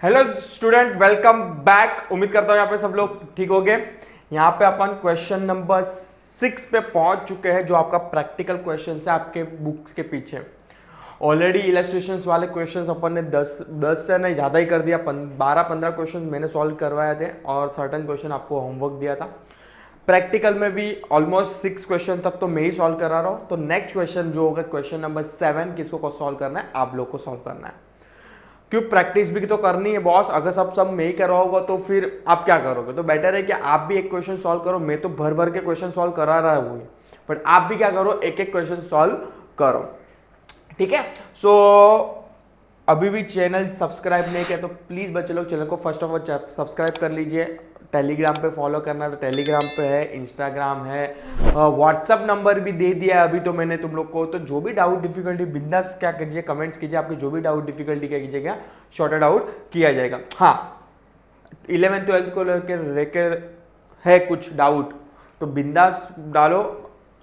Hello student, welcome back. उम्मीद करता हूँ यहाँ पे सब लोग ठीक हो गए। यहाँ पे अपन क्वेश्चन नंबर 6 पे पहुंच चुके हैं, जो आपका प्रैक्टिकल क्वेश्चन है आपके बुक्स के पीछे। ऑलरेडी इलस्ट्रेशंस वाले क्वेश्चंस अपन ने 10 से नहीं ज़्यादा ही कर दिया, 12-15 क्वेश्चन मैंने सॉल्व करवाए थे और सर्टन क्वेश्चन आपको होमवर्क दिया था। प्रैक्टिकल में भी ऑलमोस्ट 6 क्वेश्चन तक तो मैं ही सॉल्व करा रहा हूँ। तो नेक्स्ट क्वेश्चन जो होगा क्वेश्चन नंबर 7, किसको को सॉल्व करना है? आप लोग को सॉल्व करना है। क्यों? प्रैक्टिस भी तो करनी है बॉस। अगर सब मैं ही करवाऊंगा तो फिर आप क्या करोगे? तो बेटर है कि आप भी एक क्वेश्चन सॉल्व करो। मैं तो भर भर के क्वेश्चन सॉल्व करा रहा हूँ, बट आप भी क्या करो, एक एक क्वेश्चन सॉल्व करो, ठीक है। सो अभी भी चैनल सब्सक्राइब नहीं किया तो प्लीज बच्चे लोग चैनल को फर्स्ट ऑफ ऑल सब्सक्राइब कर लीजिए। टेलीग्राम पे फॉलो करना है तो टेलीग्राम पे है, इंस्टाग्राम है, व्हाट्सअप नंबर भी दे दिया है अभी तो मैंने तुम लोग को। तो जो भी डाउट डिफिकल्टी बिंदास क्या कीजिए, कमेंट्स कीजिए। आपकी जो भी डाउट डिफिकल्टी क्या कीजिएगा, शॉर्टेड आउट किया जाएगा। हाँ, 11th-12th को लेकर है कुछ डाउट तो बिंदास डालो।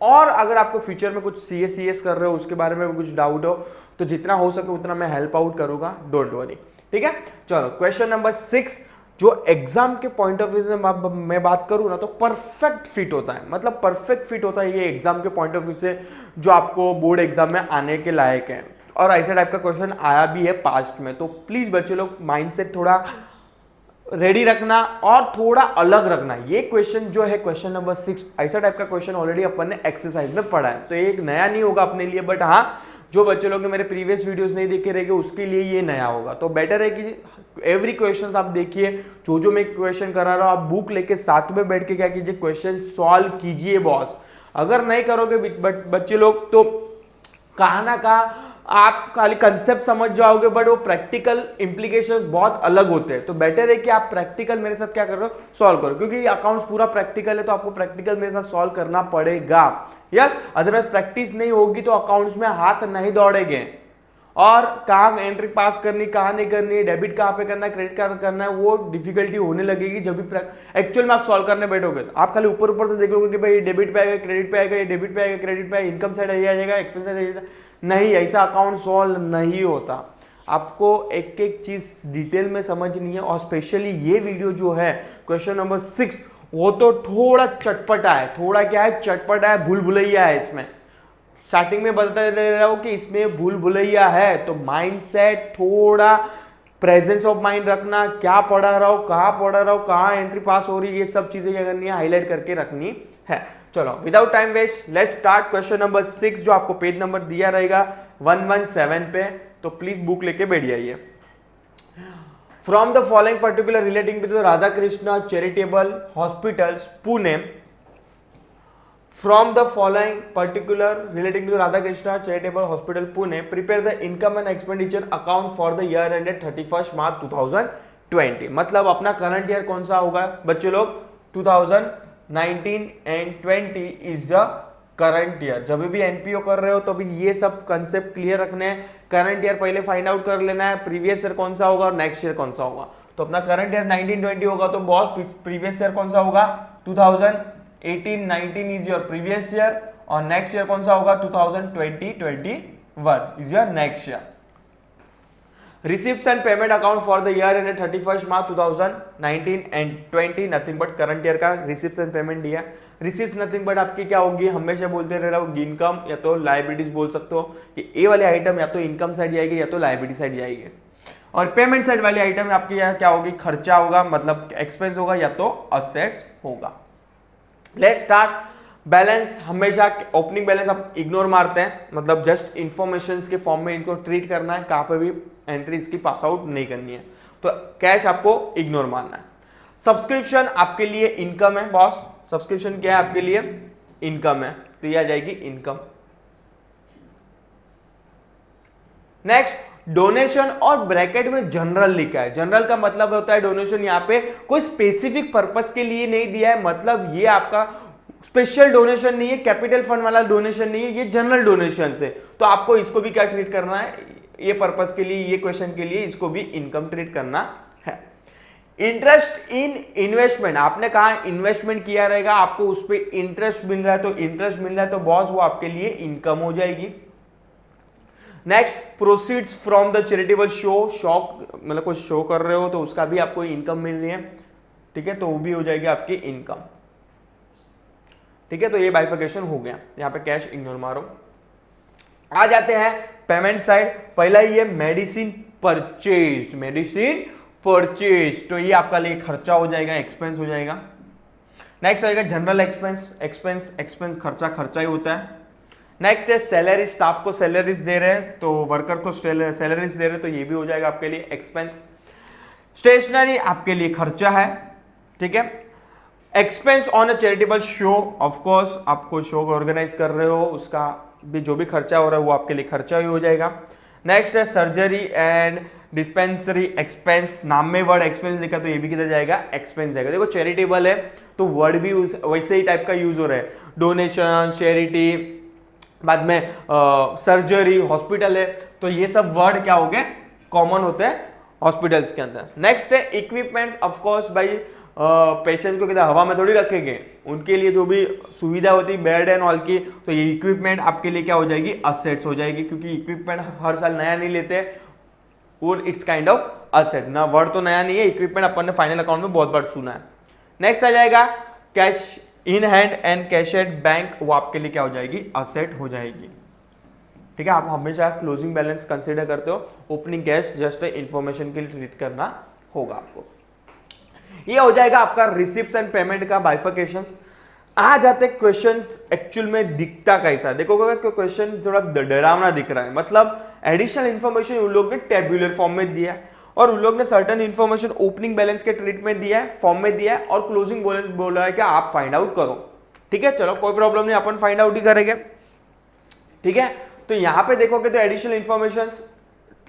और अगर आपको फ्यूचर में कुछ CS कर रहे हो, उसके बारे में कुछ डाउट हो तो जितना हो सके उतना मैं हेल्प आउट करूंगा, डोंट वरी, ठीक है। चलो क्वेश्चन नंबर 6 जो एग्जाम के पॉइंट ऑफ व्यू से मैं बात करूं ना तो परफेक्ट फिट होता है। मतलब परफेक्ट फिट होता है ये एग्जाम के पॉइंट ऑफ व्यू से, जो आपको बोर्ड एग्जाम में आने के लायक है। और ऐसा टाइप का क्वेश्चन आया भी है पास्ट में, तो प्लीज बच्चे लोग माइंडसेट थोड़ा रेडी रखना और थोड़ा अलग रखना। ये क्वेश्चन जो है क्वेश्चन नंबर 6 ऐसा टाइप का क्वेश्चन ऑलरेडी अपन ने एक्सरसाइज में पढ़ा है, तो एक नया नहीं होगा अपने लिए। बट हाँ, जो बच्चे लोग ने मेरे प्रीवियस वीडियोस नहीं देखे रहेंगे उसके लिए ये नया होगा। तो बेटर है कि एवरी क्वेश्चन आप देखिए। जो मैं क्वेश्चन करा रहा हूं, आप बुक लेके साथ में बैठ के क्या कीजिए, क्वेश्चन सॉल्व कीजिए बॉस। अगर नहीं करोगे बच्चे लोग तो कहा ना कहा आप खाली कंसेप्ट समझ जाओगे, बट वो प्रैक्टिकल इंप्लीकेशन बहुत अलग होते हैं। तो बेटर है कि आप प्रैक्टिकल मेरे साथ क्या कर रहे हो, सॉल्व करो। क्योंकि अकाउंट्स पूरा प्रैक्टिकल है तो आपको प्रैक्टिकल मेरे साथ सॉल्व करना पड़ेगा। यस, अदरवाइज प्रैक्टिस नहीं होगी तो अकाउंट्स में हाथ नहीं दौड़ेंगे। और कहाँ एंट्री पास करनी, कहाँ नहीं करनी, डेबिट कहाँ पे करना है, क्रेडिट कहाँ करना है, वो डिफिकल्टी होने लगेगी जब भी एक्चुअल में आप सॉल्व करने बैठोगे। तो आप खाली ऊपर ऊपर से देख लोगे कि भाई ये डेबिट पे आएगा, क्रेडिट पे आएगा, ये डेबिट पे आएगा, क्रेडिट पे आएगा, इनकम साइड आ जाएगा, एक्सपेंस साइड। नहीं, ऐसा अकाउंट सॉल्व नहीं होता। आपको एक एक चीज डिटेल में समझनी है। और स्पेशली ये वीडियो जो है क्वेश्चन नंबर 6 वो तो थोड़ा चटपटा है। थोड़ा क्या है, चटपटा है, भूल भुलैया है। इसमें स्टार्टिंग में बता दे रहा हूं कि इसमें भूल भुलैया है, तो माइंडसेट थोड़ा प्रेजेंस ऑफ माइंड रखना। क्या पढ़ा रहा हूं, कहाँ पढ़ा रहा हूं, कहाँ एंट्री पास हो रही है, ये सब चीजें क्या करनी है, हाईलाइट करके रखनी है। चलो without time waste let's start question number 6, जो आपको पेज नंबर दिया रहेगा 117 पे। तो प्लीज बुक लेके बैठ जाइए। From the following particular relating to the Radha Krishna charitable hospitals Pune, from the following particular relating to the Radha Krishna Charitable Hospital Pune, prepare the income and expenditure account for the year ended 31st March 2020। मतलब अपना current year कौन सा होगा बच्चे लोग, 2019 and 20 is the current year. जब भी NPO कर रहे हो तो भी ये सब कंसेप्ट क्लियर रखने हैं। करंट ईयर पहले फाइंड आउट कर लेना है, प्रीवियस ईयर कौन सा होगा और नेक्स्ट ईयर कौन सा होगा। तो अपना करंट ईयर 1920 होगा तो बॉस प्रीवियस ईयर कौन सा होगा, 2018-19 इज योर प्रीवियस ईयर, और नेक्स्ट ईयर कौन सा होगा, 2020-21 is your next year. Receipts and payment account for the year ended 31st March 2019 and 20, nothing but current year का रिसिप्ट एंड पेमेंट दिया। Receipt nothing but आपकी क्या होगी, हमेशा बोलते रह रहा हूँ, इनकम या तो लाइबिलिटीज बोल सकते हो कि ए वाली आइटम या तो इनकम साइड जाएगी या तो लाइबिलिटी साइड जाएगी। और पेमेंट साइड वाली आइटम आपकी क्या होगी, खर्चा होगा, मतलब एक्सपेंस होगा या तो असेट्स होगा। Let's start. बैलेंस हमेशा ओपनिंग बैलेंस आप इग्नोर मारते हैं, मतलब जस्ट इंफॉर्मेशन के फॉर्म में इनको ट्रीट करना है, कहाँ पे भी एंट्री इसकी पास आउट नहीं करनी है। तो कैश आपको इग्नोर मारना है। सब्सक्रिप्शन आपके लिए इनकम है बॉस। सब्सक्रिप्शन क्या है आपके लिए, इनकम है, तो ये आ जाएगी इनकम। नेक्स्ट, डोनेशन और ब्रैकेट में जनरल लिखा है। जनरल का मतलब होता है डोनेशन यहाँ पे कोई स्पेसिफिक पर्पस के लिए नहीं दिया है, मतलब ये आपका स्पेशल डोनेशन नहीं है, कैपिटल फंड वाला डोनेशन नहीं है, ये जनरल डोनेशन है। तो आपको इसको भी क्या ट्रीट करना है, ये पर्पस के लिए, ये क्वेश्चन के लिए इसको भी इनकम ट्रीट करना है। इंटरेस्ट इन इन्वेस्टमेंट, आपने कहा इन्वेस्टमेंट किया रहेगा, आपको उस पर इंटरेस्ट मिल रहा है, तो इंटरेस्ट मिल रहा है तो बॉस वो आपके लिए इनकम हो जाएगी। Next, proceeds from the charitable show, shock मतलब कुछ शो कर रहे हो तो उसका भी आपको इनकम मिल रही है, ठीक है, तो वो भी हो जाएगी आपकी इनकम, ठीक है। तो ये बाइफिकेशन हो गया, यहाँ पे कैश इग्नोर मारो। आ जाते हैं पेमेंट साइड। पहला ये मेडिसिन परचेज, मेडिसिन परचेज, तो ये आपका लिए खर्चा हो जाएगा, एक्सपेंस हो जाएगा। नेक्स्ट आएगा जनरल एक्सपेंस, एक्सपेंस खर्चा ही होता है। नेक्स्ट है सैलरी, स्टाफ को सैलरीज दे रहे हैं तो वर्कर को सैलरीज दे रहे हैं तो ये भी हो जाएगा आपके लिए एक्सपेंस। स्टेशनरी आपके लिए खर्चा है, ठीक है। Expense on a charitable show, of course आपको शो ऑर्गेनाइज कर रहे हो उसका भी जो भी खर्चा हो रहा है वो आपके लिए खर्चा ही हो जाएगा। नेक्स्ट है सर्जरी एंड डिस्पेंसरी एक्सपेंस, नाम में वर्ड एक्सपेंस लिखा तो ये भी किधर जाएगा, एक्सपेंस जाएगा। देखो चैरिटेबल है तो वर्ड भी वैसे ही टाइप का यूज हो रहा है, डोनेशन, चैरिटी, बाद में सर्जरी, हॉस्पिटल है, तो ये सब वर्ड क्या हो गए, कॉमन होते हैं हॉस्पिटल्स के अंदर। नेक्स्ट है इक्विपमेंट्स, ऑफ कोर्स भाई पेशेंट को किधर हवा में थोड़ी रखेंगे, उनके लिए जो भी सुविधा होती है बेड एंड ऑल की, तो ये इक्विपमेंट आपके लिए क्या हो जाएगी, असेट्स हो जाएगी, क्योंकि इक्विपमेंट हर साल नया नहीं लेते और इट्स काइंड ऑफ असेट ना, वर्ड तो नया नहीं है, इक्विपमेंट अपन ने फाइनल अकाउंट में बहुत बार सुना है। नेक्स्ट आ जाएगा cash in hand and cash at bank, वो आपके लिए क्या हो जाएगी, असेट हो जाएगी, ठीक है। आप हमेशा क्लोजिंग बैलेंस कंसीडर करते हो, ओपनिंग कैश जस्ट इंफॉर्मेशन के लिए ट्रीट करना होगा आपको। ये हो जाएगा आपका रिसिप्ट्स एंड पेमेंट का बाइफिकेशंस। आ जाते क्वेश्चन एक्चुअल में दिखता कैसा, देखोगे कि क्वेश्चन थोड़ा डरावना दिख रहा है, मतलब एडिशनल इंफॉर्मेशन उन लोग ने टेबुलर फॉर्म में दिया है और उन लोग ने सर्टेन इंफॉर्मेशन ओपनिंग बैलेंस के ट्रीट में दिया है, फॉर्म में दिया है, और क्लोजिंग बैलेंस बोला है कि आप फाइंड आउट करो, ठीक है। चलो कोई प्रॉब्लम नहीं, अपन फाइंड आउट ही करेंगे, ठीक है। तो यहां पे देखोगे तो एडिशनल इंफॉर्मेशन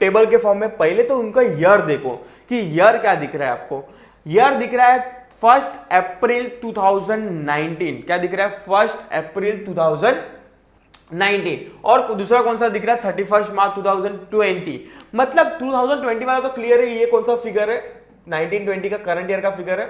टेबल के फॉर्म में, पहले तो उनका ईयर देखो कि ईयर क्या दिख रहा है आपको, ईयर दिख रहा है 1 अप्रैल 2019, क्या दिख रहा है, 1 अप्रैल 2019, और दूसरा कौन सा दिख रहा है 31 मार्च 2020, मतलब 2020 वाला तो क्लियर है, ये कौन सा फिगर है 1920 का करंट ईयर का फिगर है,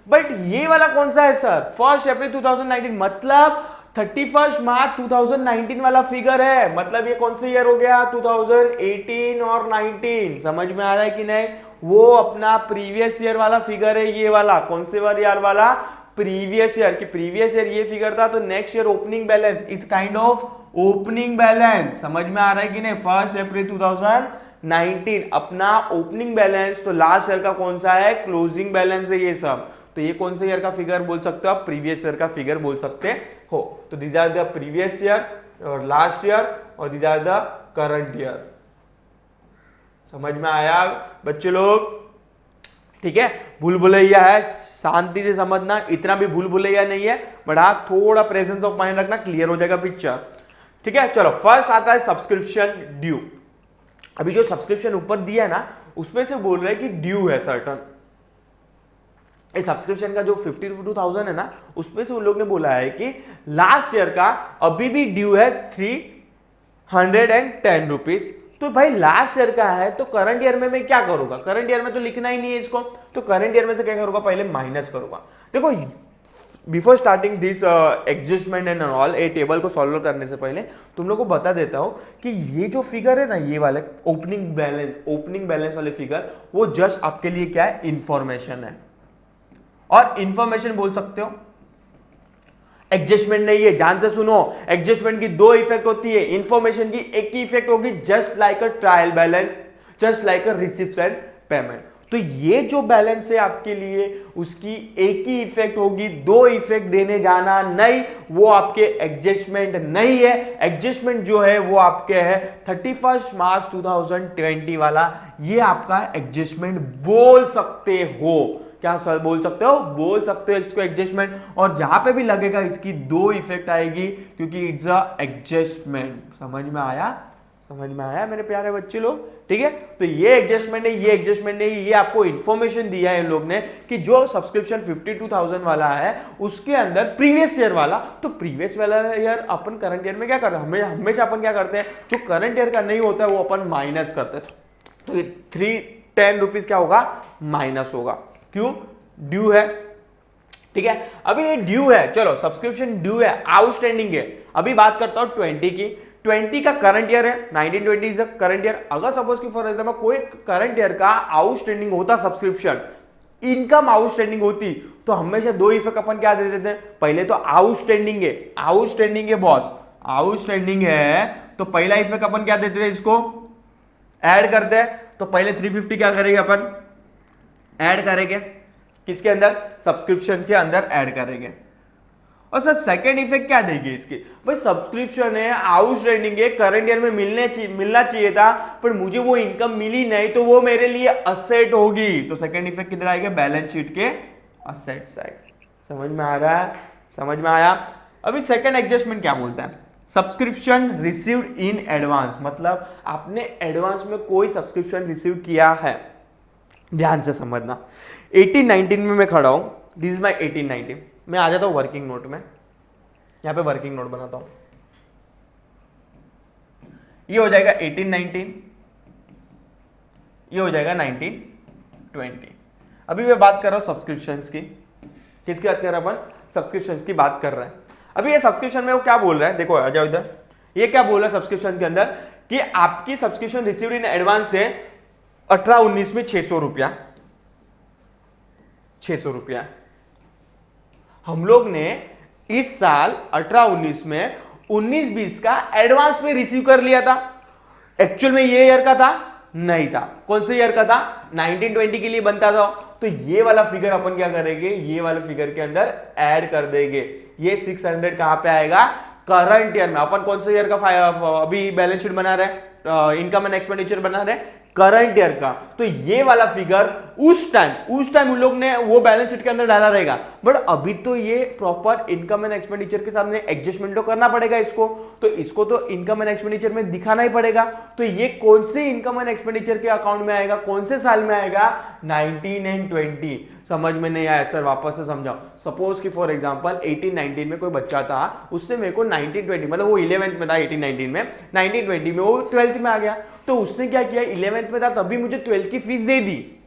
बट ये वाला कौन सा है सर 1 अप्रैल 2019, मतलब 31 मार्च 2019 वाला फिगर है, मतलब ये कौन सा ईयर हो गया 2018 और 19, समझ में आ रहा है कि नहीं, वो अपना प्रीवियस ईयर वाला फिगर है, ये वाला कौन से ईयर वाला, प्रीवियस ईयर की, प्रीवियस ईयर ये फिगर था, तो next year opening balance it's kind of opening balance, समझ में आ रहा है कि नहीं, 1 अप्रैल 2019 अपना ओपनिंग बैलेंस, तो लास्ट ईयर का कौन सा है, क्लोजिंग बैलेंस है ये सब, तो ये कौन से ईयर का फिगर बोल सकते हो आप, प्रीवियस ईयर का फिगर बोल सकते हो। तो these are the previous year और लास्ट ईयर और these are the current year, समझ में आया बच्चे लोग, ठीक है। भूल भुलैया है, शांति से समझना, इतना भी भूल भुलैया नहीं है, बट हाँ थोड़ा प्रेजेंस ऑफ माइंड रखना, क्लियर हो जाएगा पिक्चर, ठीक है। चलो फर्स्ट आता है सब्सक्रिप्शन ड्यू। अभी जो सब्सक्रिप्शन ऊपर दिया है ना, उसमें से बोल रहे हैं कि ड्यू है सर्टन, इस सब्सक्रिप्शन का जो 52,000 है ना, उसमें से उन लोग ने बोला है कि लास्ट ईयर का अभी भी ड्यू है 310 रुपीज, तो भाई लास्ट ईयर का है तो करंट ईयर में मैं क्या करूंगा, करंट ईयर में तो लिखना ही नहीं है इसको, तो करंट ईयर में से क्या करूंगा, पहले माइनस करूंगा। देखो before starting this adjustment and all, A table को सॉल्व करने से पहले तुम लोग को बता देता हूं कि ये जो फिगर है ना, ये वाले ओपनिंग बैलेंस वाले फिगर, वो जस्ट आपके लिए क्या है, इंफॉर्मेशन है, और इंफॉर्मेशन बोल सकते हो, एडजस्टमेंट नहीं है, ध्यान से सुनो, एडजस्टमेंट की दो इफेक्ट होती है, इंफॉर्मेशन की एक ही इफेक्ट होगी, just like a trial balance, just like a receipts and payment. तो ये जो बैलेंस है आपके लिए, उसकी एक ही इफेक्ट होगी, दो इफेक्ट देने जाना नहीं, वो आपके एडजस्टमेंट नहीं है। एडजस्टमेंट जो है वो आपके है 31 मार्च 2020 वाला, ये आपका एडजस्टमेंट बोल सकते हो, क्या सर बोल सकते हो, बोल सकते हो इसको एडजस्टमेंट, और जहां पे भी लगेगा इसकी दो इफेक्ट आएगी, क्योंकि इट्स अ एडजस्टमेंट। समझ में आया, समझ में आया मेरे प्यारे बच्चे लोग, ठीक है। तो ये एडजस्टमेंट है, ये एडजस्टमेंट नहीं, ये आपको इंफॉर्मेशन दिया है इन लोग ने कि जो सब्सक्रिप्शन 52,000 वाला है उसके अंदर प्रीवियस ईयर वाला, तो प्रीवियस वाला ईयर अपन करंट ईयर में क्या करते हैं, हमेशा अपन क्या करते हैं, जो करंट ईयर का नहीं होता है वो अपन माइनस करते हैं, तो 310 रुपीज क्या होगा, माइनस होगा, क्यों, ड्यू है, ठीक है। अभी ये ड्यू है, चलो सब्सक्रिप्शन ड्यू है, आउटस्टैंडिंग है। अभी बात करता हूं 20 की, 20 का करंट ईयर है, 1920 इज करंट ईयर। अगर सपोज कि फॉर एग्जाम्पल कोई करंट ईयर का आउटस्टैंडिंग होता सब्सक्रिप्शन, इनकम आउटस्टैंडिंग होती, तो हमेशा दो इफेक्ट अपन क्या दे देते हैं, पहले तो आउटस्टैंडिंग है बॉस, आउटस्टैंडिंग है तो पहला इफेक्ट अपन क्या देते थे, इसको ऐड करते हैं। तो पहले 350 क्या करेंगे अपन, ऐड करेंगे किसके अंदर, सब्सक्रिप्शन के अंदर ऐड करेंगे। और सर सेकंड इफेक्ट क्या देंगे इसके, भाई सब्सक्रिप्शन है, आउटस्टैंडिंग है, करंट ईयर में मिलना चाहिए था पर मुझे वो इनकम मिली नहीं, तो वो मेरे लिए असेट होगी। तो सेकंड इफेक्ट किधर आएगा, बैलेंस शीट के असेट साइड। समझ में आ रहा है, समझ में आया। अभी सेकंड एडजस्टमेंट क्या बोलता है, सब्सक्रिप्शन रिसीव्ड इन एडवांस, मतलब आपने एडवांस में कोई सब्सक्रिप्शन रिसीव किया है। ध्यान से समझना, 1819 में मैं खड़ा हूं, दिस इज माई 1819। मैं आ जाता हूं वर्किंग नोट में, यहां पे वर्किंग नोट बनाता हूं, ये हो जाएगा 1819, ये हो जाएगा 1920। अभी मैं बात कर रहा हूं सब्सक्रिप्शंस की, किसकी बात कर रहा है अपन, सब्सक्रिप्शंस की बात कर रहे हैं। अभी ये सब्सक्रिप्शन में वो क्या बोल रहा है, देखो आ जाओ इधर, ये क्या बोल रहा है सब्सक्रिप्शन के अंदर कि आपकी सब्सक्रिप्शन रिसीव्ड इन एडवांस से 18-19 में 600 रुपया, 600 रुपया हम लोग ने इस साल 18-19 में 19-20 का एडवांस में रिसीव कर लिया था। एक्चुअल में ये ईयर का था नहीं था, कौन से ईयर का था, 1920 के लिए बनता था। तो ये वाला फिगर अपन क्या करेंगे, ये वाले फिगर के अंदर ऐड कर देंगे। ये 600 कहां पे आएगा, करंट ईयर में। अपन कौन से ईयर का अभी बैलेंस शीट बना रहे, इनकम एंड एक्सपेंडिचर बना रहे, करंट ईयर का। तो ये वाला फिगर उस टाइम उन लोग ने वो बैलेंस शीट के अंदर डाला रहेगा, बट अभी तो ये प्रॉपर इनकम एंड एक्सपेंडिचर के सामने एडजस्टमेंट तो करना पड़ेगा इसको, तो इसको तो इनकम एंड एक्सपेंडिचर में दिखाना ही पड़ेगा। तो ये कौन से इनकम एंड एक्सपेंडिचर के अकाउंट में आएगा, कौन से साल में आएगा, 19 एंड 20। समझ में नहीं आया सर, वापस से समझाओ। सपोज कि फॉर एग्जांपल 18-19 में कोई बच्चा था, उससे मेरे को 19-20 मतलब वो 11th में था 18-19 में, 19-20 में वो 12th में आ गया। तो उसने क्या किया, 11th में था तभी मुझे 12th की फीस दे दी,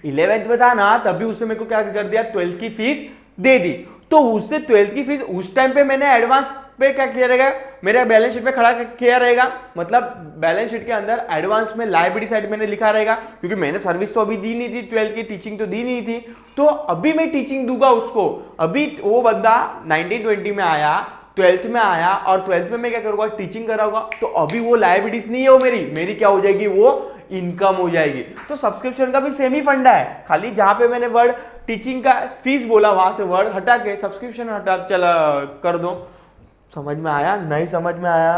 11th में था ना तभी उसने मेरे को क्या कर दिया, 12th की फीस दे दी। तो उससे 12th की फीस उस टाइम पे मैंने एडवांस पे क्या किया रहेगा, मेरे बैलेंस शीट पे खड़ा किया रहेगा, मतलब बैलेंस शीट के अंदर एडवांस में लायबिलिटी साइड मैंने लिखा रहेगा, क्योंकि मैंने सर्विस तो अभी दी नहीं थी, 12th की टीचिंग तो दी नहीं थी, तो अभी मैं टीचिंग दूंगा उसको। अभी वो बंदा 1920 में आया, 12th में आया और 12th में मैं क्या करूंगा, टीचिंग कराऊंगा, तो अभी वो लायबिलिटीज नहीं है, वो मेरी क्या हो जाएगी, वो इनकम हो जाएगी। तो सब्सक्रिप्शन का भी सेम ही फंडा है, खाली जहां पे मैंने वर्ड टीचिंग का फीस बोला वहां से वर्ड हटा के सब्सक्रिप्शन हटा चला कर दो। समझ में आया, नहीं समझ में आया,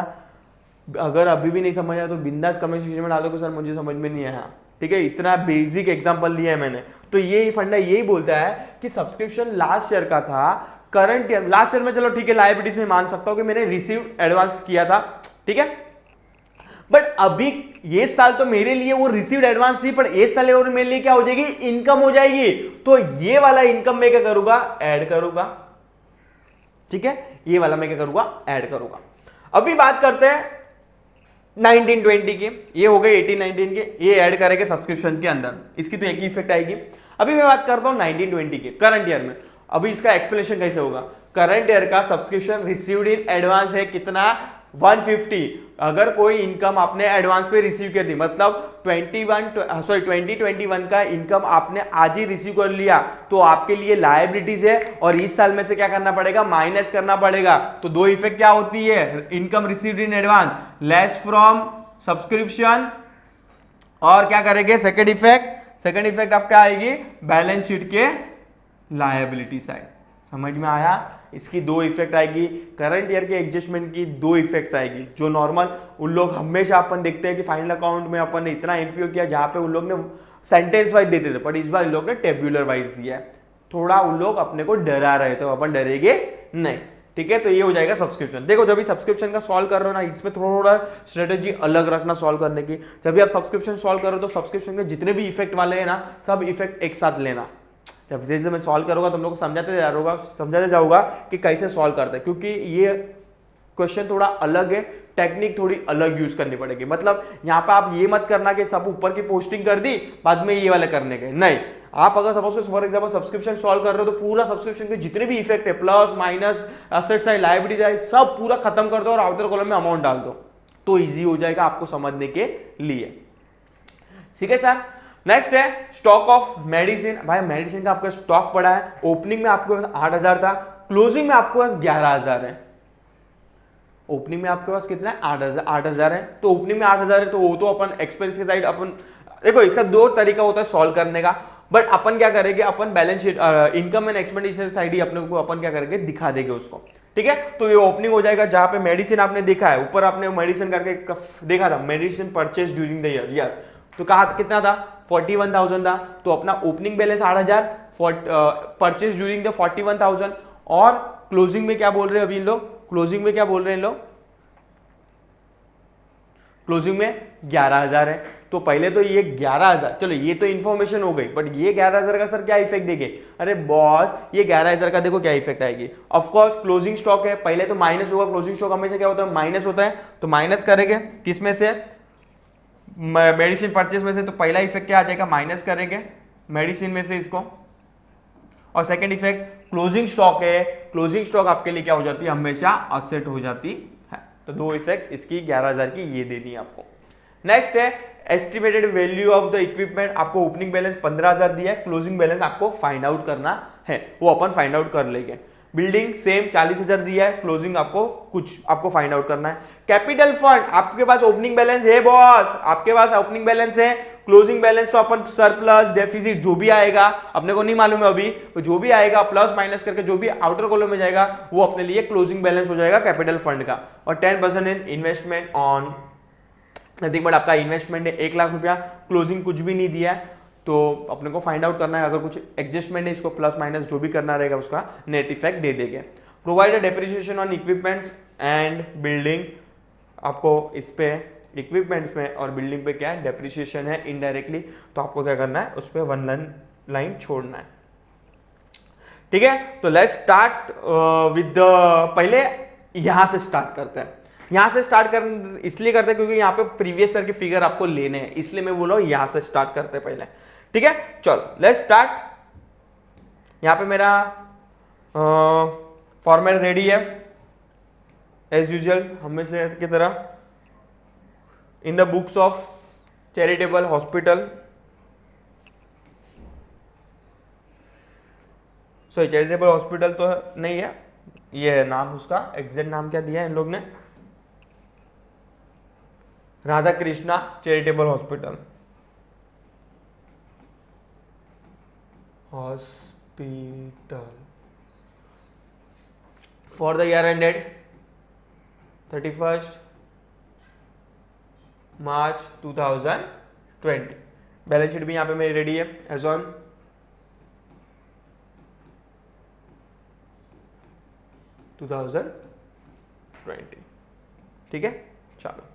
अगर अभी भी नहीं समझ आया तो बिंदास कमेंट सेक्शन में डालो कि सर मुझे समझ में नहीं आया। ठीक है, इतना बेसिक एग्जांपल लिया है मैंने। तो ये फंडा यही बोलता है कि सब्सक्रिप्शन लास्ट ईयर का था, करंट ईयर, लास्ट ईयर में चलो ठीक है लायबिलिटीज में मान सकता हूं कि मैंने रिसीव एडवांस किया था, ठीक है, बट अभी ये साल तो मेरे लिए वो रिसीव्ड एडवांस थी, पर ये साल और मेरे लिए क्या हो जाएगी, इनकम हो जाएगी। तो ये वाला इनकम मैं क्या करूंगा, ऐड करूंगा। ठीक है, ये वाला मैं क्या करूंगा, ऐड करूंगा। अभी बात करते हैं 1920 की, ये हो गए 18-19 के, ये ऐड करेंगे सब्सक्रिप्शन के अंदर, इसकी तो एक ही इफेक्ट आएगी। अभी मैं बात करता हूं 1920 के, करंट ईयर में। अभी इसका एक्सप्लेनेशन कैसे होगा, करंट ईयर का सब्सक्रिप्शन रिसीव्ड इन एडवांस है कितना, 150। अगर कोई इनकम आपने एडवांस पे रिसीव कर दी, मतलब 2021 का इनकम आपने आज ही रिसीव कर लिया, तो आपके लिए लायबिलिटीज है और इस साल में से क्या करना पड़ेगा, माइनस करना पड़ेगा। तो दो इफेक्ट क्या होती है, income received in advance less from subscription, और क्या करेंगे सेकंड इफेक्ट आपका आएगी बैलेंस शीट के लायबिलिटी साइड। समझ में आया, इसकी दो इफेक्ट आएगी, करंट ईयर के एडजस्टमेंट की दो इफेक्ट्स आएगी। जो नॉर्मल उन लोग हमेशा अपन देखते हैं कि फाइनल अकाउंट में अपन ने इतना एनपीओ किया, जहां पे उन लोग ने सेंटेंस वाइज देते थे, पर इस बार इन लोग ने टेब्यूलर वाइज दिया है। थोड़ा उन लोग अपने को डरा रहे थे, अपन डरेंगे नहीं। ठीक है, तो ये हो जाएगा सब्सक्रिप्शन। देखो जब भी सब्सक्रिप्शन का सॉल्व कर रहे हो ना, इसमें थोड़ा स्ट्रेटेजी अलग रखना सॉल्व करने की। जब भी आप सब्सक्रिप्शन सॉल्व करो तो सब्सक्रिप्शन में जितने भी इफेक्ट वाले हैं ना, सब इफेक्ट एक साथ लेना। जब जैसे मैं सॉल्व करूंगा तुम लोग को समझाते जाऊंगा कि कैसे सॉल्व करते हैं, क्योंकि ये क्वेश्चन थोड़ा अलग है, टेक्निक थोड़ी अलग यूज करनी पड़ेगी। मतलब यहाँ पे आप ये मत करना कि सब ऊपर की पोस्टिंग कर दी बाद में ये वाले करने के, नहीं, आप अगर suppose for example subscription solve कर रहे हो तो पूरा सब्सक्रिप्शन के जितने भी इफेक्ट है, plus minus, asset side, liability side, सब पूरा खत्म कर दो और आउटर कॉलम में अमाउंट डाल दो, तो इजी हो जाएगा आपको समझने के लिए। ठीक है सर। नेक्स्ट है स्टॉक ऑफ मेडिसिन। भाई मेडिसिन का आपका स्टॉक पड़ा है, ओपनिंग में आपके पास 8,000 था, क्लोजिंग में आपके पास 11,000 है। ओपनिंग में आपके पास कितना है? 8,000 है। तो ओपनिंग में 8,000 है तो वो तो अपन एक्सपेंस के साइड अपन, देखो इसका दो तरीका होता है सॉल्व करने का, बट अपन क्या करेंगे, अपन balance sheet income and expenditure side ही अपने को अपन क्या करेंगे, दिखा देंगे उसको। ठीक है, तो ये ओपनिंग हो जाएगा जहां पे मेडिसिन आपने देखा है, ऊपर आपने मेडिसिन करके देखा था, medicine purchase during the year, yes. तो कहा कितना था? 41,000 था। तो अपना opening balance 8,000, purchase during the 41,000, और क्लोजिंग में क्या बोल रहे हैं अभी इन लोग? क्लोजिंग में क्या बोल रहे हैं इन लोग? क्लोजिंग में 11,000 है। तो पहले तो ये 11,000, चलो ये तो इन्फॉर्मेशन हो गई, बट ये 11,000 का सर क्या इफेक्ट देंगे? अरे बॉस ये 11,000 का देखो क्या इफेक्ट आएगी। ऑफ कोर्स क्लोजिंग स्टॉक है, पहले तो माइनस होगा, क्लोजिंग स्टॉक हमेशा क्या होता है? माइनस होता है। तो माइनस करेंगे किस में से? मेडिसिन परचेज में से। तो पहला इफेक्ट क्या आ जाएगा? माइनस करेंगे मेडिसिन में से इसको। और सेकंड इफेक्ट क्लोजिंग स्टॉक है, क्लोजिंग स्टॉक आपके लिए क्या हो जाती है? हमेशा असेट हो जाती है। तो दो इफेक्ट इसकी 11,000 की ये देनी है आपको। नेक्स्ट है estimated value of the equipment. आपको ओपनिंग बैलेंस 15,000 दिया है, क्लोजिंग बैलेंस आपको फाइंड आउट करना है, वो अपन फाइंड आउट कर लेंगे। बिल्डिंग सेम 40,000 दिया है, क्लोजिंग आपको फाइंड आउट करना है। कैपिटल फंड, आपके पास ओपनिंग बैलेंस है बॉस, आपके पास ओपनिंग बैलेंस है, क्लोजिंग बैलेंस तो अपन सरप्लस डेफिसिट जो भी आएगा अपने को नहीं मालूम है अभी, तो जो भी आएगा प्लस माइनस करके जो भी आउटर कॉलम में जाएगा वो अपने लिए क्लोजिंग बैलेंस हो जाएगा कैपिटल फंड का। और 10% इन इन्वेस्टमेंट ऑन नथिंग बट आपका इन्वेस्टमेंट है 1 लाख रुपया, क्लोजिंग कुछ भी नहीं दिया है, तो अपने को फाइंड आउट करना है। अगर कुछ एडजस्टमेंट है इसको प्लस माइनस जो भी करना रहेगा उसका नेट इफेक्ट दे देंगे। Provide depreciation on equipments and buildings, आपको इस पे इक्विपमेंट्स में और बिल्डिंग पे क्या है? डेप्रिसिएशन है इनडायरेक्टली, तो आपको क्या करना है? उस पर 1 लाइन छोड़ना है। ठीक है, तो लेट्स स्टार्ट विद द, पहले यहां से स्टार्ट करते हैं। यहां से स्टार्ट कर इसलिए करते हैं क्योंकि यहाँ पे प्रीवियस ईयर के फिगर आपको लेने हैं, इसलिए मैं बोल रहा हूं यहां से स्टार्ट करते हैं पहले। ठीक है, चलो लेट्स स्टार्ट। यहां पे मेरा फॉर्मेट रेडी है एज यूजुअल हमेशा की तरह। In the books of charitable hospital, sorry charitable hospital तो नहीं है, ये है नाम उसका, एग्जैक्ट नाम क्या दिया है इन लोग ने? Radha Krishna charitable hospital, for the year ended 31 March 2020। Balance sheet भी यहां पे मेरी रेडी है एज ऑन 2020। ठीक है, चलो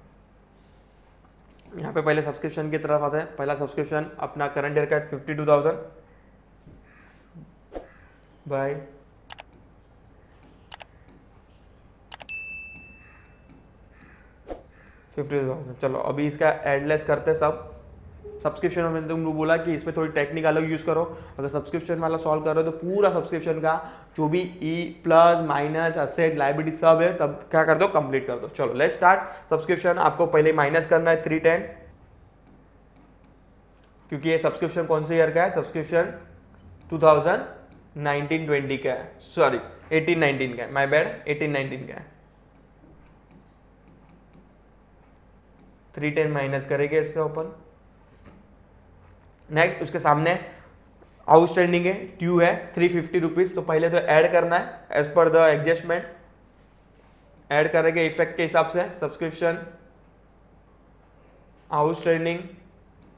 यहाँ पे पहले सब्सक्रिप्शन की तरफ आते हैं। पहला सब्सक्रिप्शन अपना करंट ईयर का 52,000 बाय 50,000। चलो अभी इसका एडलेस करते हैं सब। सब्सक्रिप्शन में तुमने बोला कि इसमें थोड़ी टेक्निक अलग यूज करो, अगर सब्सक्रिप्शन वाला सॉल्व कर रहे हो तो पूरा सब्सक्रिप्शन का जो भी E plus minus asset liability सब है तब क्या कर दो? कंप्लीट कर दो। चलो लेट्स स्टार्ट। सब्सक्रिप्शन आपको पहले माइनस करना है 310, क्योंकि ये सब्सक्रिप्शन कौन से ईयर का है? सब्सक्रिप्शन 2019-20 का है, सॉरी 18-19 का है, माय बैड 18-19 का है। 310 माइनस करेंगे इससे ओपन। नेक्स्ट उसके सामने आउटस्टैंडिंग है, ड्यू है 350 रुपीज, तो पहले तो ऐड करना है as per the adjustment. Add करेंगे इफेक्ट के हिसाब से। सब्सक्रिप्शन आउटस्टैंडिंग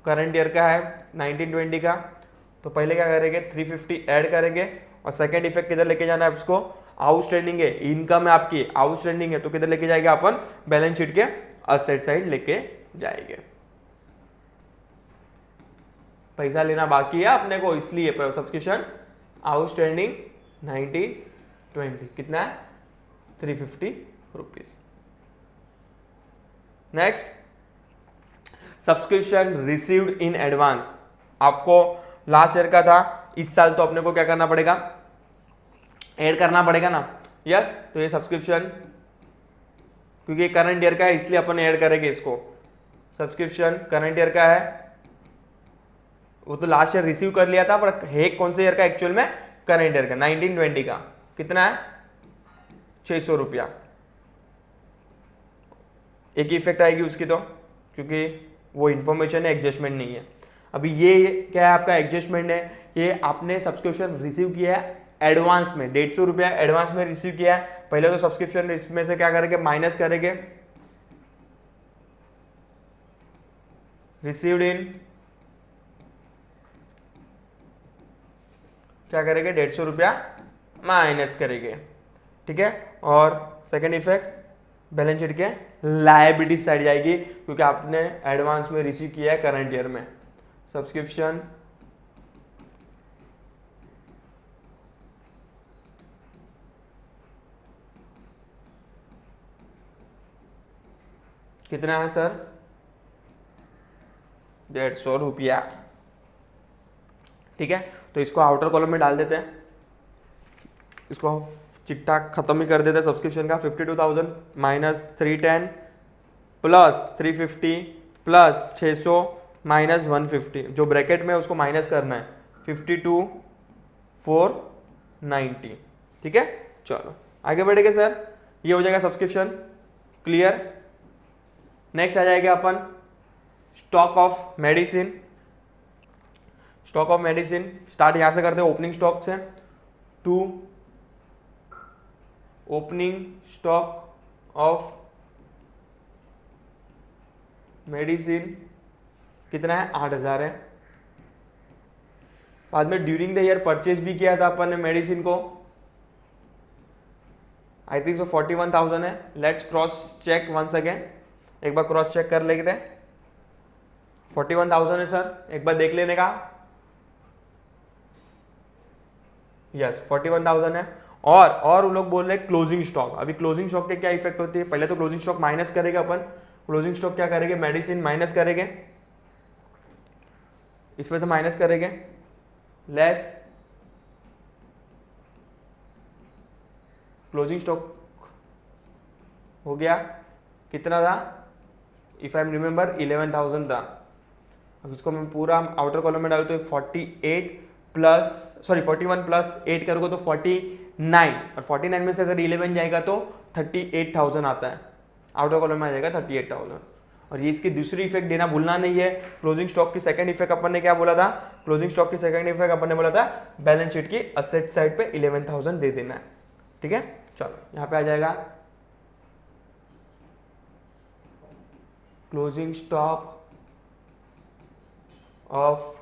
करंट ईयर का है 19-20 का, तो पहले क्या करेंगे? 350 ऐड करेंगे और सेकंड इफेक्ट किधर लेके जाना है उसको? आउटस्टैंडिंग है, इनकम है आपकी आउटस्टैंडिंग है, तो किधर लेके जाएगा अपन? बैलेंस शीट के असेट साइड लेके जाएंगे। पैसा लेना बाकी है अपने को, इसलिए सब्सक्रिप्शन आउटस्टैंडिंग 19-20 कितना है? 350 rupees. Next subscription received in advance, आपको लास्ट ईयर का था, इस साल तो अपने को क्या करना पड़ेगा, ऐड करना पड़ेगा ना। यस, तो ये सब्सक्रिप्शन क्योंकि करंट ईयर का है इसलिए अपन ऐड करेंगे इसको। सब्सक्रिप्शन करंट ईयर का है, वो तो लास्ट ईयर रिसीव कर लिया था, पर है कौन से ईयर का एक्चुअल में, करंट ईयर का 1920 का। कितना है, 600 रुपया। एक ही इफेक्ट आएगी उसकी तो, क्योंकि वो इंफॉर्मेशन है, एडजस्टमेंट नहीं है। अभी ये क्या है आपका एडजस्टमेंट है, ये आपने सब्सक्रिप्शन रिसीव किया है एडवांस में, 150 रुपया एडवांस में रिसीव किया है। पहले तो सब्सक्रिप्शन इसमें से क्या करेंगे, माइनस करेंगे, रिसीव्ड इन, क्या करेंगे, 150 रुपया माइनस करेंगे, ठीक है। और सेकेंड इफेक्ट बैलेंस शीट के लायबिलिटी साइड जाएगी, क्योंकि आपने एडवांस में रिसीव किया है करंट ईयर में। सब्सक्रिप्शन कितना है सर, 150 रुपया, ठीक है। तो इसको आउटर कॉलम में डाल देते हैं, इसको चिट्ठा खत्म ही कर देते हैं सब्सक्रिप्शन का। 52,000 माइनस 310 प्लस 350 प्लस 600 माइनस 150, जो ब्रैकेट में उसको माइनस करना है, 52,490, ठीक है। चलो आगे बढ़ेंगे सर, ये हो जाएगा सब्सक्रिप्शन, क्लियर। नेक्स्ट आ जाएगा अपन stock of medicine. Stock of medicine start यहां से करते हैं, ओपनिंग स्टॉक से। To opening stock of medicine कितना है, 8,000 है। बाद में ड्यूरिंग द ईयर परचेज भी किया था अपन ने मेडिसिन को, आई थिंक सो 41,000 है। Let's cross check once again, एक बार क्रॉस चेक कर लेते हैं। 41,000 है सर, एक बार देख लेने का। यस 41,000 है। और उन लोग बोल रहे हैं क्लोजिंग स्टॉक। अभी क्लोजिंग स्टॉक के क्या इफेक्ट होती है, पहले तो क्लोजिंग स्टॉक माइनस करेगा अपन। क्लोजिंग स्टॉक क्या करेंगे, मेडिसिन माइनस करेंगे, इसमें से माइनस करेंगे, लेस क्लोजिंग स्टॉक हो गया, कितना था, इफ आई एम रिमेंबर 11,000 था। अब इसको मैं पूरा आउटर कॉलम में डालू तो 41 प्लस 8 करोगे तो 49, और 49 में से अगर 11 जाएगा तो 38,000 आता है, आउटर कॉलम में आ जाएगा 38,000। और ये इसकी दूसरी इफेक्ट देना भूलना नहीं है। क्लोजिंग स्टॉक की सेकंड इफेक्ट अपन ने क्या बोला था, क्लोजिंग स्टॉक की सेकंड इफेक्ट अपन ने बोला था बैलेंस शीट की असेट साइड पे 11,000 दे देना है, ठीक है। चलो यहां पे आ जाएगा क्लोजिंग स्टॉक ऑफ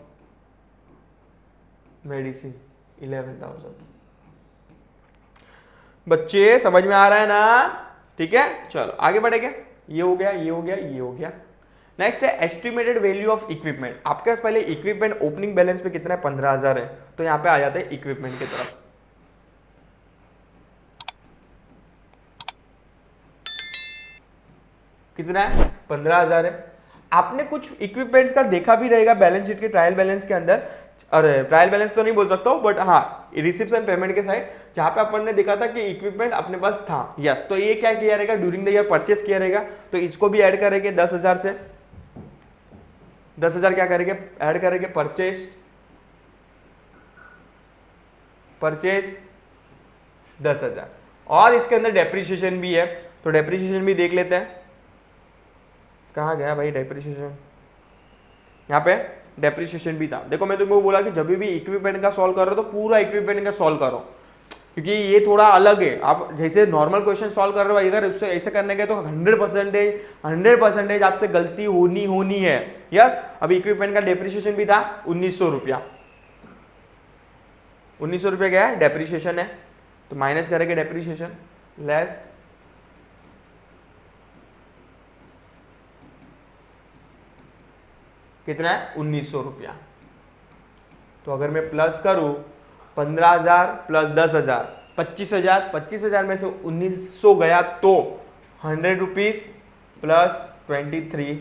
मेडिसिन 11,000। बच्चे समझ में आ रहा है ना, ठीक है। चलो आगे बढ़ेंगे, ये हो गया, ये हो गया, ये हो गया। नेक्स्ट है एस्टिमेटेड वैल्यू ऑफ इक्विपमेंट। आपके पास पहले इक्विपमेंट ओपनिंग बैलेंस पे कितना है, 15,000 है, तो यहां पे आ जाते हैं इक्विपमेंट की तरफ। कितना है, 15,000 है। आपने कुछ इक्विपमेंट्स का देखा भी रहेगा बैलेंस शीट के ट्रायल बैलेंस के अंदर, अरे ट्रायल बैलेंस तो नहीं बोल सकता हूँ, बट हाँ रिसिप्ट एंड पेमेंट के साइड, जहां पे अपन ने देखा था कि इक्विपमेंट अपने पास था। यस, तो ये क्या किया रहेगा, ड्यूरिंग द ईयर परचेस किया रहेगा, तो इसको भी ऐड करेंगे 10,000 से। 10,000 क्या करेंगे, ऐड करेंगे परचेस 10,000, और इसके अंदर डेप्रिसिएशन भी है, तो डेप्रिसिएशन भी देख लेते हैं। कहाँ गया भाई डेप्रिसिएशन, यहाँ पे डेप्रिसिएशन भी था। देखो मैं तुमको बोला कि जब भी इक्विपमेंट का सॉल्व करो तो पूरा इक्विपमेंट का सॉल्व करो, क्योंकि ये थोड़ा अलग है। आप जैसे नॉर्मल क्वेश्चन सॉल्व कर रहे हो, अगर उससे ऐसे करने के तो 100% आपसे गलती होनी है। यस, अभी इक्विपमेंट का डेप्रिसिएशन भी था 1,900 रुपया। 1,900 रुपया क्या है, डेप्रिसिएशन है, तो माइनस करेंगे डेप्रिसिएशन, लेस कितना है, 1,900 रुपया। तो अगर मैं प्लस करूं 15,000 प्लस 10,000 25,000, 25,000 में से 1,900 गया तो 100 रुपीज प्लस 23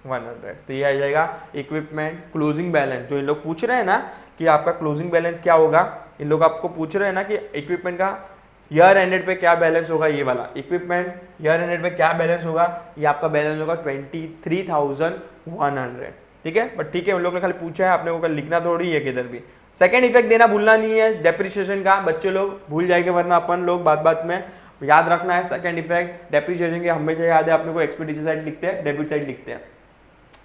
100। तो ये आ जाएगा इक्विपमेंट क्लोजिंग बैलेंस। जो इन लोग पूछ रहे हैं ना कि आपका क्लोजिंग बैलेंस क्या होगा, इन लोग आपको पूछ रहे हैं ना कि इक्विपमेंट का ईयर एंडेड पे क्या बैलेंस होगा, ये वाला इक्विपमेंट ईयर एंडेड पे क्या बैलेंस होगा, ये आपका बैलेंस होगा 23,100। ठीक है, बट ठीक है, उन लोग ने खाली पूछा है, आपने को लिखना थोड़ी है किधर भी। सेकेंड इफेक्ट देना भूलना नहीं है डेप्रिसिएशन का, बच्चे लोग भूल जाएंगे वरना अपन लोग बात बात में याद रखना है। सेकेंड इफेक्ट डेप्रिसिएशन के हमेशा याद है अपने को, एक्सपेंडिचर साइड लिखते हैं, डेबिट साइड लिखते हैं।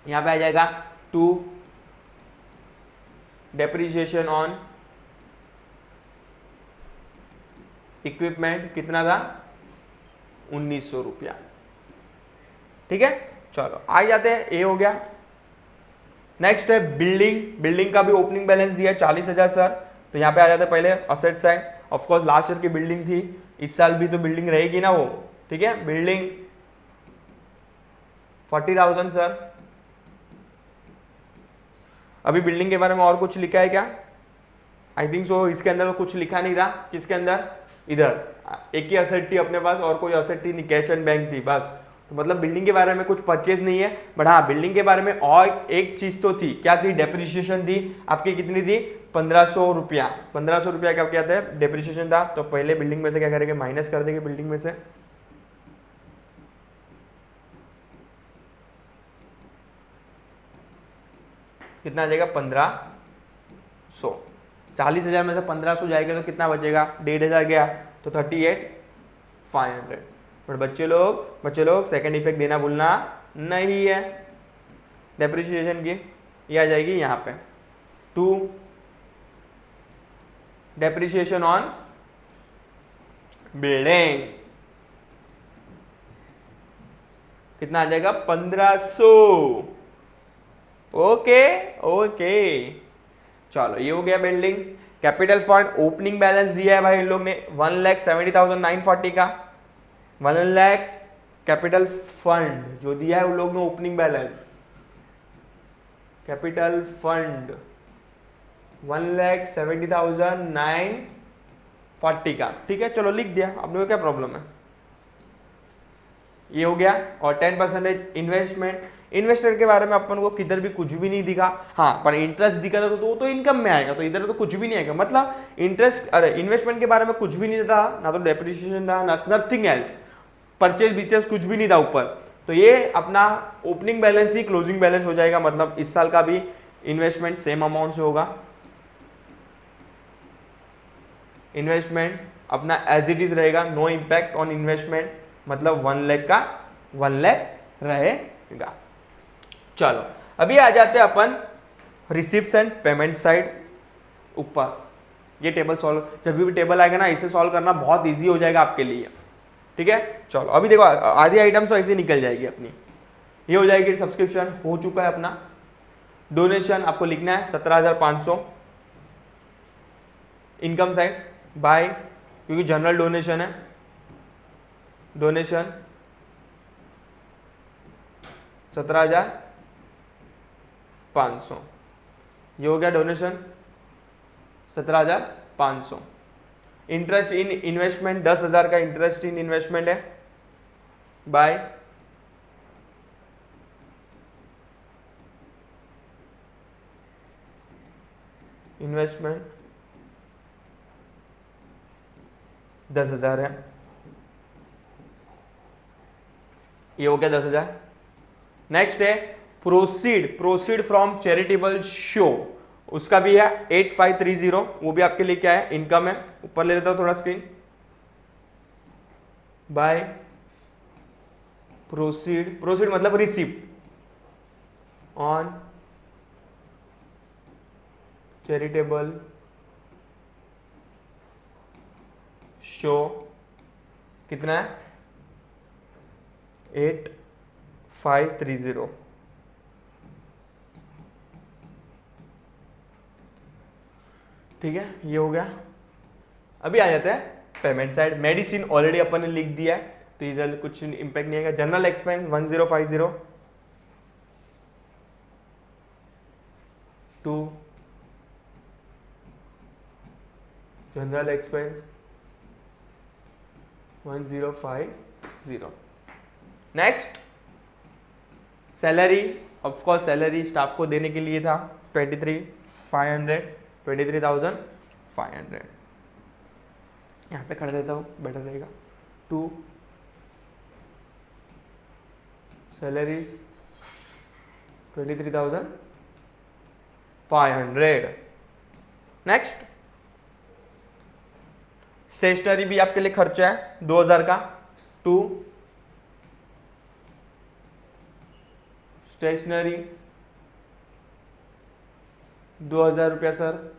यहाँ पे आ जाएगा टू डेप्रिसिएशन ऑन इक्विपमेंट कितना था, 1900 रुपया। ठीक है, चलो आ जाते हैं, ए हो गया। नेक्स्ट है बिल्डिंग। बिल्डिंग का भी ओपनिंग बैलेंस दिया है 40,000 सर। तो यहाँ पे आ जाते हैं पहले asset side. Of course last year की बिल्डिंग थी, इस साल भी तो बिल्डिंग रहेगी ना वो। ठीक है, बिल्डिंग 40,000 सर। अभी बिल्डिंग के बारे में और कुछ लिखा है क्या? आई थिंक सो इसके अंदर तो कुछ लिखा नहीं था। किसके अंदर? इधर एक ही असेट थी अपने पास और कोई असेट थी नहीं, कैश एंड बैंक थी बस। तो मतलब बिल्डिंग के बारे में कुछ परचेज नहीं है, बट हाँ बिल्डिंग के बारे में और एक चीज तो थी। क्या थी? डेप्रिसिएशन थी आपकी। कितनी थी? 1500 रुपया। 1500 रुपया का क्या था? डेप्रिसिएशन था। तो पहले बिल्डिंग में से क्या करेंगे? माइनस कर देंगे बिल्डिंग में से। कितना आ जाएगा? 1500। 40,000 में से 1500 जाएगा तो कितना बचेगा? 1,500 गया तो 38,500। बट बच्चे लोग सेकंड इफेक्ट देना भूलना नहीं है डेप्रिसिएशन की। ये आ जाएगी यहाँ पे टू डेप्रिसिएशन ऑन बिल्डिंग। कितना आ जाएगा? 1500। ओके ओके, चलो ये हो गया building. Capital fund opening balance दिया है भाई इन लोग ने 1,70,940 का। 1 लाख कैपिटल फंड जो दिया है उन लोग ने ओपनिंग बैलेंस। कैपिटल फंड 1,70,940 का। ठीक है, चलो लिख दिया, आपने को क्या प्रॉब्लम है? ये हो गया। और 10% इन्वेस्टमेंट। इन्वेस्टमेंट के बारे में अपन को किधर भी कुछ भी नहीं दिखा। हाँ, पर इंटरेस्ट दिखा था तो वो तो इनकम में आएगा, तो इधर तो कुछ भी नहीं आएगा। मतलब इंटरेस्ट, अरे इन्वेस्टमेंट के बारे में कुछ भी नहीं था, ना तो डेप्रिसिएशन था, नथिंग एल्स। परचेज बिचेज कुछ भी नहीं था ऊपर। तो ये अपना ओपनिंग बैलेंस ही क्लोजिंग बैलेंस हो जाएगा। मतलब इस साल का भी इन्वेस्टमेंट सेम अमाउंट से होगा। इन्वेस्टमेंट अपना एज इट इज रहेगा, नो इम्पैक्ट ऑन इन्वेस्टमेंट। मतलब 1 लाख का 1 लाख रहेगा। चलो अभी आ जाते हैं अपन रिसिप्ट्स एंड पेमेंट साइड ऊपर। ये टेबल सॉल्व, जब भी टेबल आएगा ना इसे सॉल्व करना बहुत इजी हो जाएगा आपके लिए। ठीक है, चलो अभी देखो आधी आइटम तो ऐसे निकल जाएगी अपनी। ये हो जाएगी सब्सक्रिप्शन, हो चुका है अपना। डोनेशन आपको लिखना है 17,500। इनकम साइड बाय, क्योंकि जनरल डोनेशन है, डोनेशन 17,500। ये हो गया डोनेशन 17,500। इंटरेस्ट इन इन्वेस्टमेंट 10,000 का इंटरेस्ट इन इन्वेस्टमेंट है बाय इन्वेस्टमेंट 10,000 है। ये हो गया 10,000। नेक्स्ट है प्रोसीड फ्रॉम चैरिटेबल शो, उसका भी है 8530। वो भी आपके लिए क्या है? इनकम है। ऊपर ले लेता हूं थोड़ा स्क्रीन। बाय प्रोसीड मतलब रिसीप्ट ऑन चैरिटेबल शो। कितना है? 8530। ठीक है, ये हो गया। अभी आ जाता है पेमेंट साइड। मेडिसिन ऑलरेडी अपन ने लिख दिया है तो इधर कुछ इंपैक्ट नहीं आएगा। General expense 1050 to general expense 1050। Next salary of course salary staff को देने के लिए था 23,500 यहाँ पे खड़ा रहता हूँ, बेटर रहेगा। 2 सैलरीज 23,500। नेक्स्ट, स्टेशनरी भी आपके लिए खर्चा है 2,000 का। 2 स्टेशनरी 2,000 रुपया सर।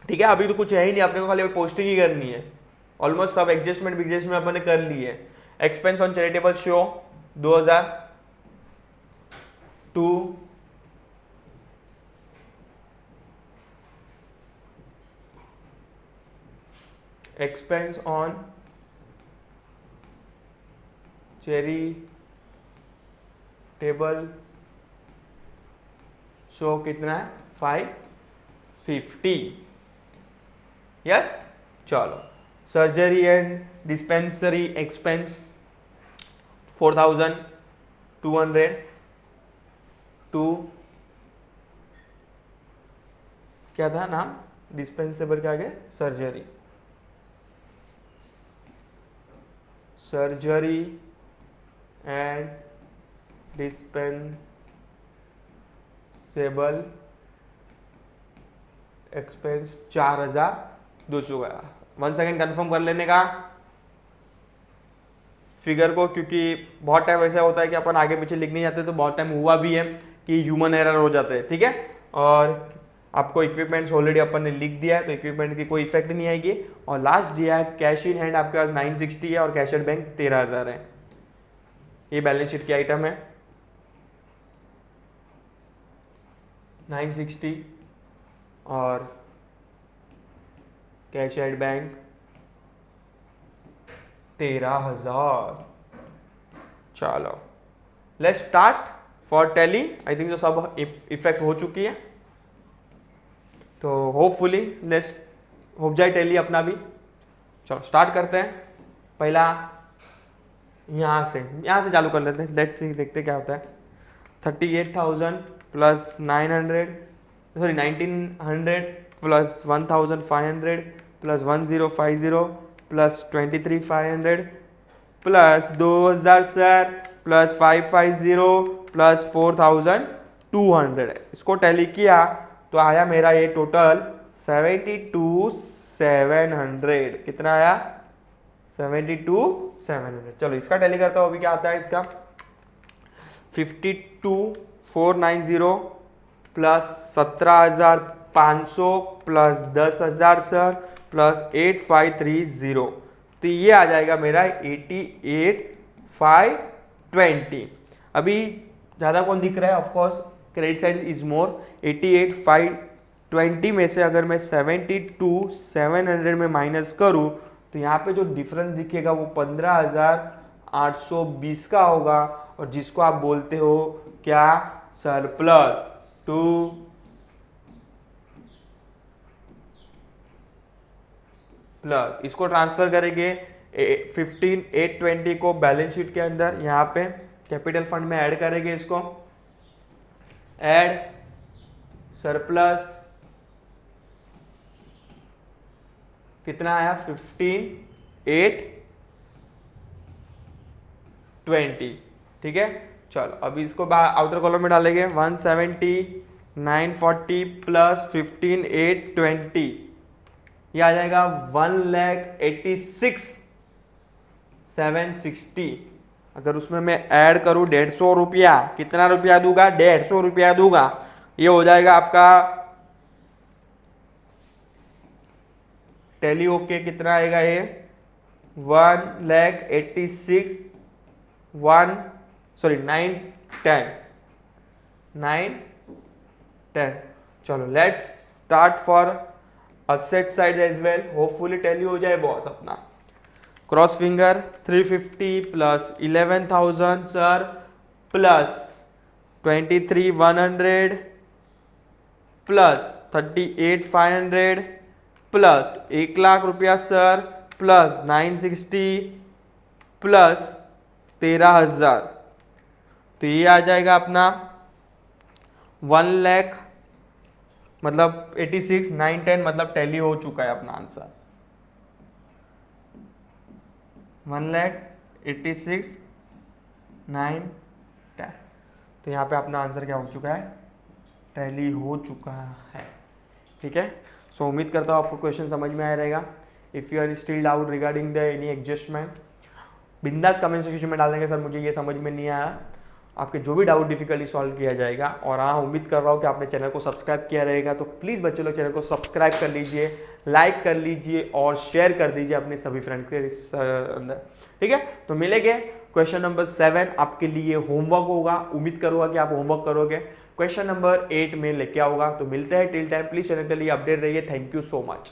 ठीक है, अभी तो कुछ है ही नहीं, अपने को खाली पोस्टिंग ही करनी है। ऑलमोस्ट सब एडजस्टमेंट अपन ने कर ली है। Expense on charitable show 2,000। 2 expense on charitable show कितना है? 550। यस, चलो। Surgery and dispensary expense 4,200। 2 क्या था नाम? डिस्पेंसेबल के आगे surgery. Surgery and dispensable expense 4,200 का। 1 सेकेंड कंफर्म कर लेने का फिगर को, क्योंकि बहुत टाइम ऐसा होता है कि अपन आगे पीछे लिख नहीं जाते, तो बहुत टाइम हुआ भी है कि ह्यूमन एरर हो जाते हैं। ठीक है, और आपको इक्विपमेंट्स ऑलरेडी अपन ने लिख दिया है, तो इक्विपमेंट की कोई इफेक्ट नहीं आएगी। और लास्ट दिया है कैश इन हैंड आपके पास 960 है और कैश एट बैंक 13,000 है। ये बैलेंस शीट की आइटम है 960 और कैश एट बैंक 13,000। चलो let's start for tally. I think जो सब इफेक्ट हो चुकी है, तो होपफुली लेट्स हो जाए टैली अपना भी। चलो स्टार्ट करते हैं। पहला यहाँ से चालू कर लेते हैं। लेट्स सी, देखते क्या होता है। 38,000 plus 1900 plus 1,500 plus 1050 plus 23,500 plus 2,000 sir plus 550 plus 4,200। इसको टैली किया तो आया मेरा ये टोटल 72,700। कितना आया? 72,700। चलो इसका टैली करता हूँ। अभी क्या आता है इसका? 52,490 प्लस 17,500 प्लस 10,000 सर प्लस 8,530। तो ये आ जाएगा मेरा 88,520। अभी ज़्यादा कौन दिख रहा है? Of course credit side is more. 88,520 में से अगर मैं 72,700 में माइनस करूँ तो यहाँ पे जो डिफरेंस दिखेगा वो 15,820 का होगा, और जिसको आप बोलते हो क्या? सरप्लस। 2 प्लस इसको ट्रांसफर करेंगे 15,820 को बैलेंस शीट के अंदर, यहाँ पे कैपिटल फंड में ऐड करेंगे। इसको ऐड सरप्लस कितना आया? 15,820। ठीक है, चलो अभी इसको आउटर कॉलम में डालेंगे। 170,940 प्लस 15,820, ये आ जाएगा 1,86,760। अगर उसमें मैं ऐड करूं 150 रुपया, कितना रुपया दूंगा? 150 रुपया दूंगा। ये हो जाएगा आपका टैली। ओके, कितना आएगा ये? 1,86,910 910। चलो let's start for asset side as well. Hopefully tally हो जाए बॉस अपना। Cross finger 350 plus 11,000 sir plus 23,100 plus 38,500 plus 1,00,000 रुपया सर प्लस 960 प्लस 13,000 तो ये आ जाएगा अपना 1 लाख मतलब 86, 9, 10 मतलब टैली हो चुका है अपना आंसर 1,86,9, 10। तो यहाँ पे अपना आंसर क्या हो चुका है, टैली हो चुका है। ठीक है, सो उम्मीद करता हूँ आपको क्वेश्चन समझ में आया रहेगा। If you are still doubt regarding the any adjustment, बिंदास कमेंट सेक्शन में डाल देंगे सर मुझे ये समझ में नहीं आया। आपके जो भी डाउट डिफिकल्टी सॉल्व किया जाएगा। और हाँ, उम्मीद कर रहा हूँ कि आपने चैनल को सब्सक्राइब किया रहेगा, तो प्लीज़ बच्चे लोग चैनल को सब्सक्राइब कर लीजिए, लाइक कर लीजिए और शेयर कर दीजिए अपने सभी फ्रेंड के अंदर। ठीक है, तो मिलेंगे क्वेश्चन नंबर 7 आपके लिए होमवर्क होगा, उम्मीद करूँगा कि आप होमवर्क करोगे। क्वेश्चन नंबर 8 में लेके आऊँगा, तो मिलते हैं। टिल टाइम प्लीज़ चैनल के लिए अपडेट रहिए। Thank you so much.